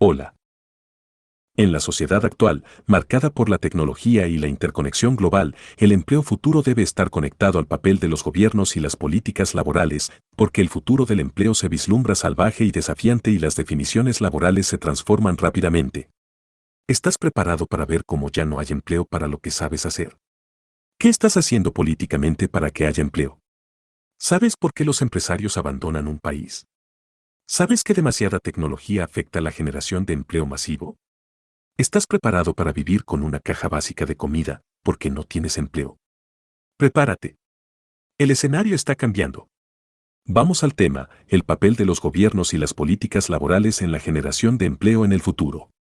Hola. En la sociedad actual, marcada por la tecnología y la interconexión global, el empleo futuro debe estar conectado al papel de los gobiernos y las políticas laborales, porque el futuro del empleo se vislumbra salvaje y desafiante y las definiciones laborales se transforman rápidamente. ¿Estás preparado para ver cómo ya no hay empleo para lo que sabes hacer? ¿Qué estás haciendo políticamente para que haya empleo? ¿Sabes por qué los empresarios abandonan un país? ¿Sabes que demasiada tecnología afecta la generación de empleo masivo? ¿Estás preparado para vivir con una caja básica de comida porque no tienes empleo? Prepárate. El escenario está cambiando. Vamos al tema, el papel de los gobiernos y las políticas laborales en la generación de empleo en el futuro.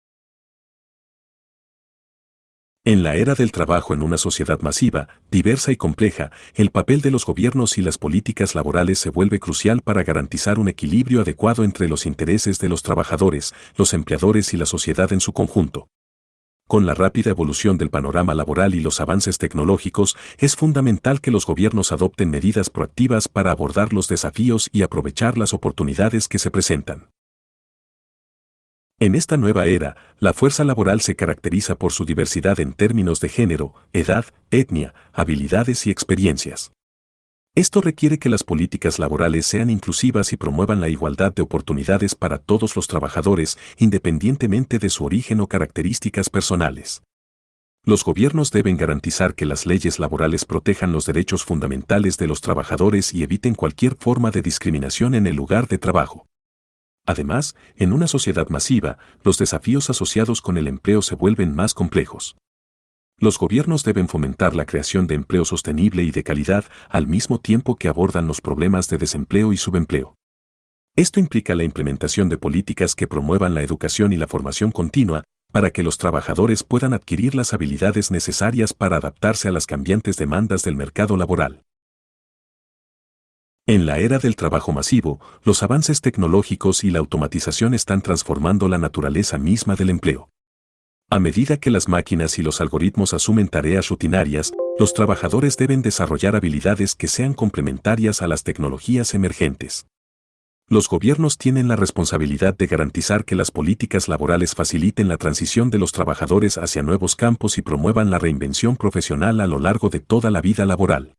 En la era del trabajo en una sociedad masiva, diversa y compleja, el papel de los gobiernos y las políticas laborales se vuelve crucial para garantizar un equilibrio adecuado entre los intereses de los trabajadores, los empleadores y la sociedad en su conjunto. Con la rápida evolución del panorama laboral y los avances tecnológicos, es fundamental que los gobiernos adopten medidas proactivas para abordar los desafíos y aprovechar las oportunidades que se presentan. En esta nueva era, la fuerza laboral se caracteriza por su diversidad en términos de género, edad, etnia, habilidades y experiencias. Esto requiere que las políticas laborales sean inclusivas y promuevan la igualdad de oportunidades para todos los trabajadores, independientemente de su origen o características personales. Los gobiernos deben garantizar que las leyes laborales protejan los derechos fundamentales de los trabajadores y eviten cualquier forma de discriminación en el lugar de trabajo. Además, en una sociedad masiva, los desafíos asociados con el empleo se vuelven más complejos. Los gobiernos deben fomentar la creación de empleo sostenible y de calidad al mismo tiempo que abordan los problemas de desempleo y subempleo. Esto implica la implementación de políticas que promuevan la educación y la formación continua para que los trabajadores puedan adquirir las habilidades necesarias para adaptarse a las cambiantes demandas del mercado laboral. En la era del trabajo masivo, los avances tecnológicos y la automatización están transformando la naturaleza misma del empleo. A medida que las máquinas y los algoritmos asumen tareas rutinarias, los trabajadores deben desarrollar habilidades que sean complementarias a las tecnologías emergentes. Los gobiernos tienen la responsabilidad de garantizar que las políticas laborales faciliten la transición de los trabajadores hacia nuevos campos y promuevan la reinvención profesional a lo largo de toda la vida laboral.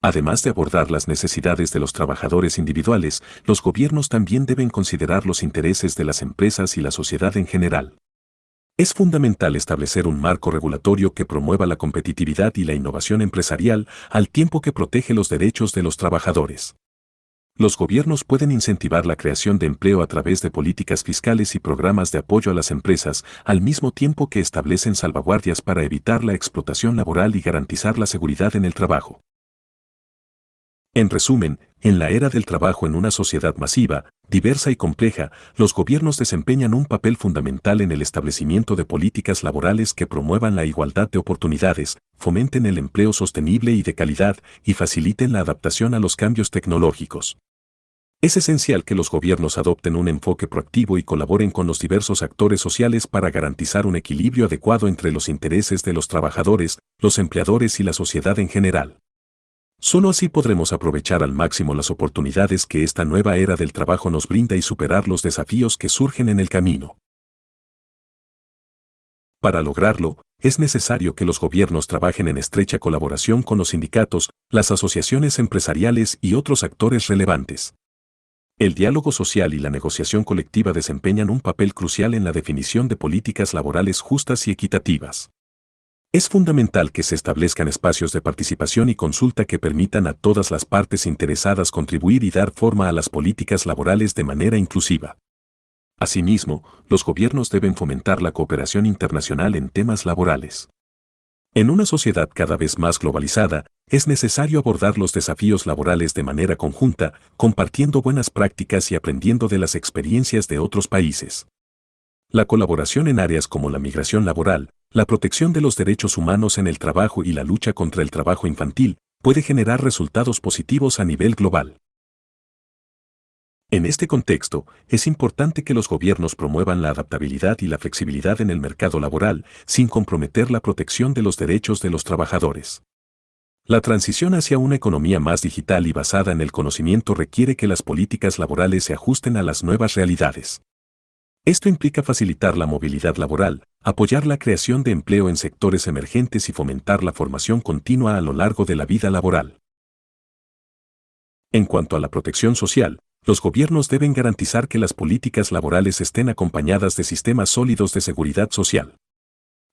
Además de abordar las necesidades de los trabajadores individuales, los gobiernos también deben considerar los intereses de las empresas y la sociedad en general. Es fundamental establecer un marco regulatorio que promueva la competitividad y la innovación empresarial al tiempo que protege los derechos de los trabajadores. Los gobiernos pueden incentivar la creación de empleo a través de políticas fiscales y programas de apoyo a las empresas, al mismo tiempo que establecen salvaguardias para evitar la explotación laboral y garantizar la seguridad en el trabajo. En resumen, en la era del trabajo en una sociedad masiva, diversa y compleja, los gobiernos desempeñan un papel fundamental en el establecimiento de políticas laborales que promuevan la igualdad de oportunidades, fomenten el empleo sostenible y de calidad y faciliten la adaptación a los cambios tecnológicos. Es esencial que los gobiernos adopten un enfoque proactivo y colaboren con los diversos actores sociales para garantizar un equilibrio adecuado entre los intereses de los trabajadores, los empleadores y la sociedad en general. Solo así podremos aprovechar al máximo las oportunidades que esta nueva era del trabajo nos brinda y superar los desafíos que surgen en el camino. Para lograrlo, es necesario que los gobiernos trabajen en estrecha colaboración con los sindicatos, las asociaciones empresariales y otros actores relevantes. El diálogo social y la negociación colectiva desempeñan un papel crucial en la definición de políticas laborales justas y equitativas. Es fundamental que se establezcan espacios de participación y consulta que permitan a todas las partes interesadas contribuir y dar forma a las políticas laborales de manera inclusiva. Asimismo, los gobiernos deben fomentar la cooperación internacional en temas laborales. En una sociedad cada vez más globalizada, es necesario abordar los desafíos laborales de manera conjunta, compartiendo buenas prácticas y aprendiendo de las experiencias de otros países. La colaboración en áreas como la migración laboral, la protección de los derechos humanos en el trabajo y la lucha contra el trabajo infantil puede generar resultados positivos a nivel global. En este contexto, es importante que los gobiernos promuevan la adaptabilidad y la flexibilidad en el mercado laboral sin comprometer la protección de los derechos de los trabajadores. La transición hacia una economía más digital y basada en el conocimiento requiere que las políticas laborales se ajusten a las nuevas realidades. Esto implica facilitar la movilidad laboral, apoyar la creación de empleo en sectores emergentes y fomentar la formación continua a lo largo de la vida laboral. En cuanto a la protección social, los gobiernos deben garantizar que las políticas laborales estén acompañadas de sistemas sólidos de seguridad social.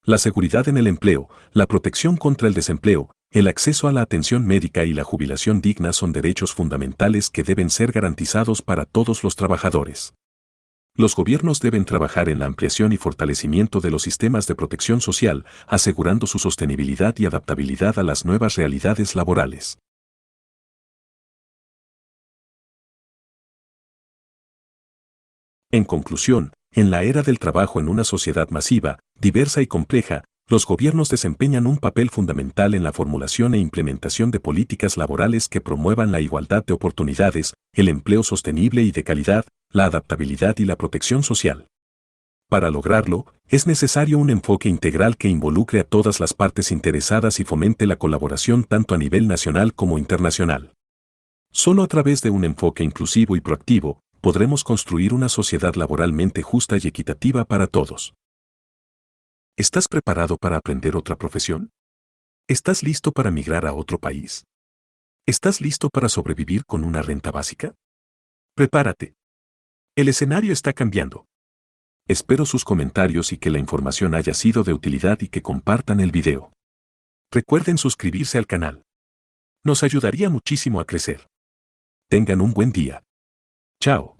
La seguridad en el empleo, la protección contra el desempleo, el acceso a la atención médica y la jubilación digna son derechos fundamentales que deben ser garantizados para todos los trabajadores. Los gobiernos deben trabajar en la ampliación y fortalecimiento de los sistemas de protección social, asegurando su sostenibilidad y adaptabilidad a las nuevas realidades laborales. En conclusión, en la era del trabajo en una sociedad masiva, diversa y compleja, los gobiernos desempeñan un papel fundamental en la formulación e implementación de políticas laborales que promuevan la igualdad de oportunidades, el empleo sostenible y de calidad, la adaptabilidad y la protección social. Para lograrlo, es necesario un enfoque integral que involucre a todas las partes interesadas y fomente la colaboración tanto a nivel nacional como internacional. Solo a través de un enfoque inclusivo y proactivo, podremos construir una sociedad laboralmente justa y equitativa para todos. ¿Estás preparado para aprender otra profesión? ¿Estás listo para migrar a otro país? ¿Estás listo para sobrevivir con una renta básica? Prepárate. El escenario está cambiando. Espero sus comentarios y que la información haya sido de utilidad y que compartan el video. Recuerden suscribirse al canal. Nos ayudaría muchísimo a crecer. Tengan un buen día. Chao.